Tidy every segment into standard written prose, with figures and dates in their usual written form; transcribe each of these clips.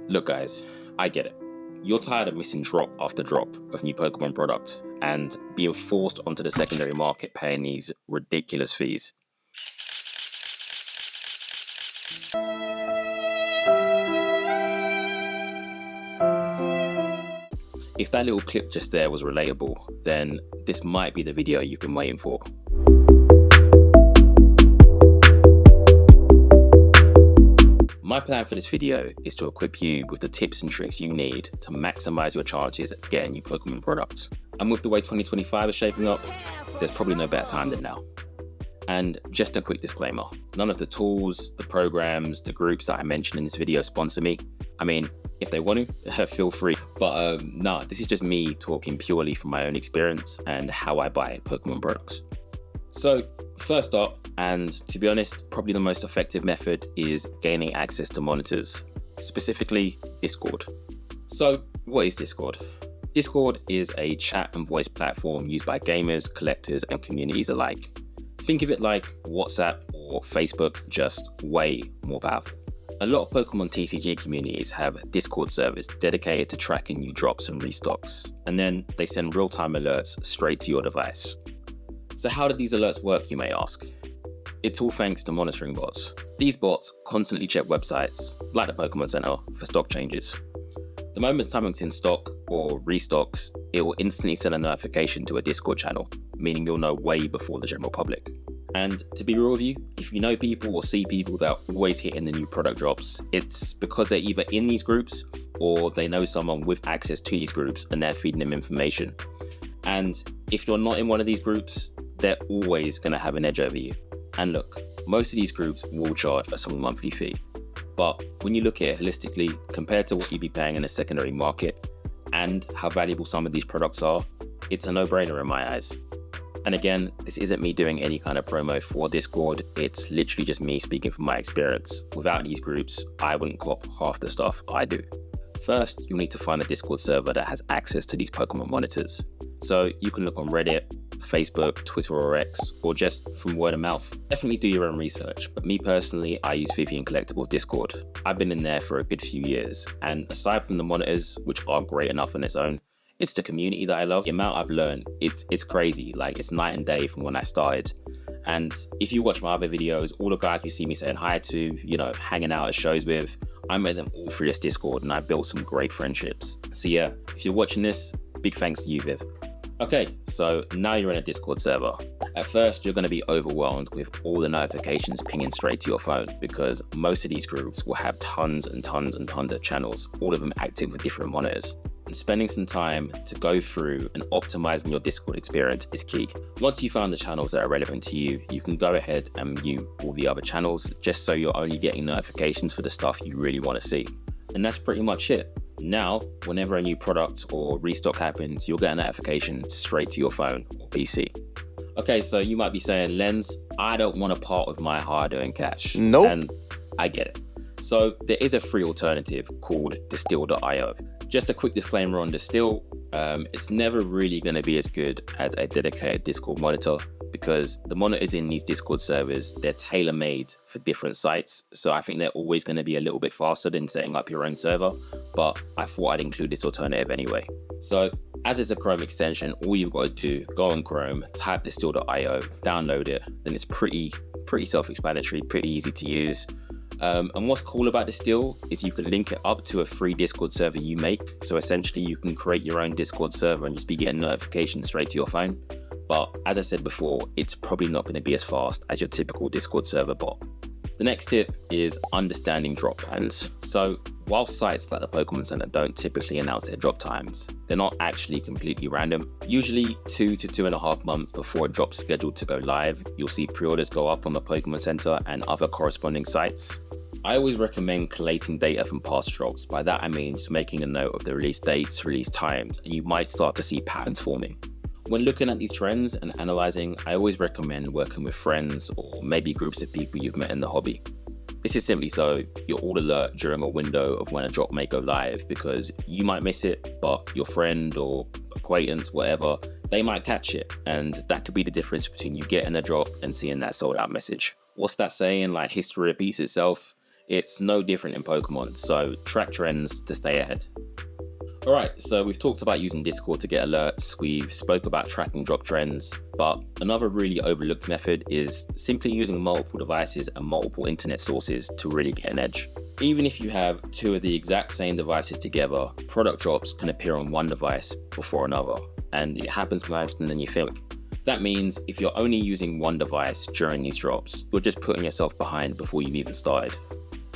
Look guys, I get it. You're tired of missing drop after drop of new Pokemon products and being forced onto the secondary market paying these ridiculous fees. If that little clip just there was relatable, then this might be the video you've been waiting for. My plan for this video is to equip you with the tips and tricks you need to maximize your chances at getting new Pokemon products. And with the way 2025 is shaping up, there's probably no better time than now. And just a quick disclaimer, none of the tools, the programs, the groups that I mentioned in this video sponsor me. I mean, if they want to, feel free. But no, this is just me talking purely from my own experience and how I buy Pokemon products. So first up, and to be honest, probably the most effective method is gaining access to monitors, specifically Discord. So what is Discord? Discord is a chat and voice platform used by gamers, collectors, and communities alike. Think of it like WhatsApp or Facebook, just way more powerful. A lot of Pokemon TCG communities have Discord servers dedicated to tracking new drops and restocks, and then they send real-time alerts straight to your device. So how do these alerts work, you may ask? It's all thanks to monitoring bots. These bots constantly check websites, like the Pokemon Center, for stock changes. The moment something's in stock or restocks, it will instantly send a notification to a Discord channel, meaning you'll know way before the general public. And to be real with you, if you know people or see people that are always hitting the new product drops, it's because they're either in these groups or they know someone with access to these groups and they're feeding them information. And if you're not in one of these groups, they're always going to have an edge over you. And look, most of these groups will charge a small monthly fee. But when you look at it holistically, compared to what you'd be paying in a secondary market and how valuable some of these products are, it's a no-brainer in my eyes. And again, this isn't me doing any kind of promo for Discord. It's literally just me speaking from my experience. Without these groups, I wouldn't cop half the stuff I do. First, you'll need to find a Discord server that has access to these Pokemon monitors. So you can look on Reddit, Facebook, Twitter or X, or just from word of mouth. Definitely do your own research, but me personally, I use Vivian Collectibles Discord. I've been in there for a good few years, and aside from the monitors, which are great enough on its own, it's the community that I love. The amount I've learned, it's crazy. Like, it's night and day from when I started. And if you watch my other videos, all the guys you see me saying hi to, hanging out at shows with, I met them all through this Discord and I built some great friendships. So yeah, if you're watching this, big thanks to you, Viv. Okay, so now you're in a Discord server. At first, you're going to be overwhelmed with all the notifications pinging straight to your phone because most of these groups will have tons and tons and tons of channels, all of them active with different monitors. And spending some time to go through and optimizing your Discord experience is key. Once you found the channels that are relevant to you, you can go ahead and mute all the other channels just so you're only getting notifications for the stuff you really want to see. And that's pretty much it. Now, whenever a new product or restock happens, you'll get a notification straight to your phone or PC. Okay, so you might be saying, Lens, I don't want to part with my hard-earned cash. Nope. And I get it. So there is a free alternative called Distill.io. Just a quick disclaimer on Distill, it's never really going to be as good as a dedicated Discord monitor because the monitors in these Discord servers, they're tailor-made for different sites. So I think they're always going to be a little bit faster than setting up your own server, but I thought I'd include this alternative anyway. So as it's a Chrome extension, all you've got to do, go on Chrome, type Distill.io, download it, then it's pretty self-explanatory, pretty easy to use. And what's cool about Distill is you can link it up to a free Discord server you make. So essentially you can create your own Discord server and just be getting notifications straight to your phone. But as I said before, it's probably not going to be as fast as your typical Discord server bot. The next tip is understanding drop plans. So while sites like the Pokémon Center don't typically announce their drop times, they're not actually completely random. Usually 2 to 2.5 months before a drop's scheduled to go live, you'll see pre-orders go up on the Pokémon Center and other corresponding sites. I always recommend collating data from past drops. By that I mean just making a note of the release dates, release times, and you might start to see patterns forming. When looking at these trends and analyzing, I always recommend working with friends or maybe groups of people you've met in the hobby. This is simply so you're all alert during a window of when a drop may go live because you might miss it, but your friend or acquaintance, whatever, they might catch it. And that could be the difference between you getting a drop and seeing that sold out message. What's that saying? Like, history repeats itself. It's no different in Pokemon, so track trends to stay ahead. Alright, so we've talked about using Discord to get alerts, we've spoke about tracking drop trends, but another really overlooked method is simply using multiple devices and multiple internet sources to really get an edge. Even if you have two of the exact same devices together, product drops can appear on one device before another, and it happens more often than you think. That means if you're only using one device during these drops, you're just putting yourself behind before you've even started.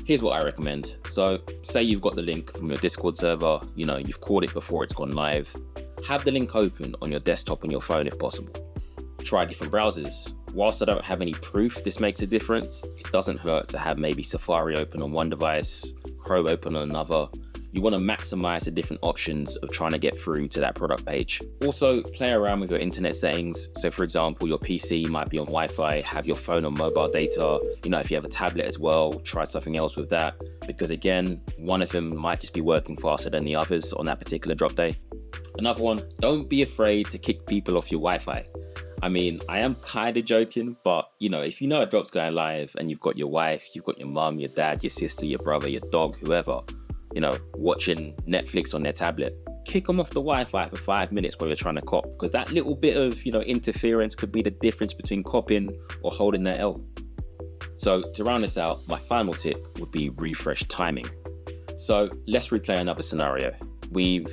Here's what I recommend. So say you've got the link from your Discord server, you've caught it before it's gone live. Have the link open on your desktop and your phone if possible. Try different browsers. Whilst I don't have any proof this makes a difference, it doesn't hurt to have maybe Safari open on one device, Chrome open on another. You want to maximize the different options of trying to get through to that product page. Also, play around with your internet settings. So for example, your PC might be on Wi-Fi, have your phone on mobile data. If you have a tablet as well, try something else with that. Because again, one of them might just be working faster than the others on that particular drop day. Another one, don't be afraid to kick people off your Wi-Fi. I am kind of joking, but if you know a drop's going live and you've got your wife, you've got your mum, your dad, your sister, your brother, your dog, whoever, watching Netflix on their tablet, kick them off the Wi-Fi for 5 minutes while you're trying to cop, because that little bit of, interference could be the difference between copping or holding their L. So to round this out, my final tip would be refresh timing. So let's replay another scenario. We've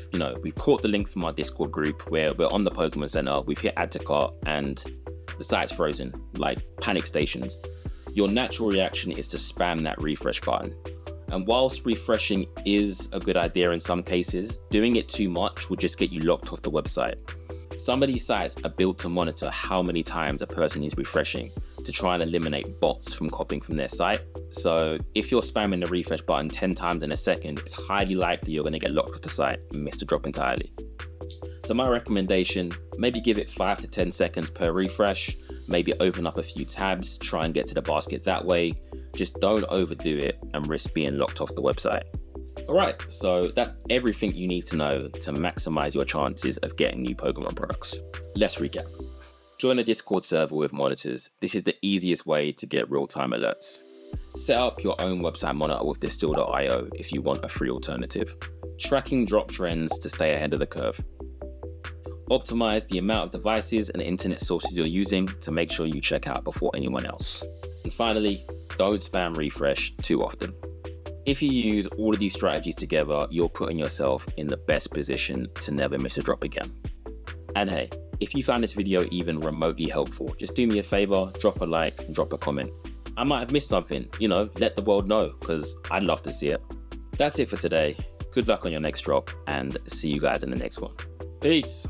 caught the link from our Discord group where we're on the Pokemon Center, we've hit add to cart and the site's frozen, like panic stations. Your natural reaction is to spam that refresh button. And whilst refreshing is a good idea in some cases, doing it too much will just get you locked off the website. Some of these sites are built to monitor how many times a person is refreshing to try and eliminate bots from copying from their site. So if you're spamming the refresh button 10 times in a second, it's highly likely you're going to get locked off the site and miss the drop entirely. So my recommendation, maybe give it 5 to 10 seconds per refresh, maybe open up a few tabs, try and get to the basket that way. Just don't overdo it and risk being locked off the website. Alright, so that's everything you need to know to maximize your chances of getting new Pokemon products. Let's recap. Join a Discord server with monitors. This is the easiest way to get real-time alerts. Set up your own website monitor with Distill.io if you want a free alternative. Tracking drop trends to stay ahead of the curve. Optimize the amount of devices and internet sources you're using to make sure you check out before anyone else. And finally, don't spam refresh too often. If you use all of these strategies together, you're putting yourself in the best position to never miss a drop again. And hey, if you found this video even remotely helpful, just do me a favor, drop a like and drop a comment. I might have missed something, let the world know, because I'd love to see it. That's it for today. Good luck on your next drop and see you guys in the next one. Peace.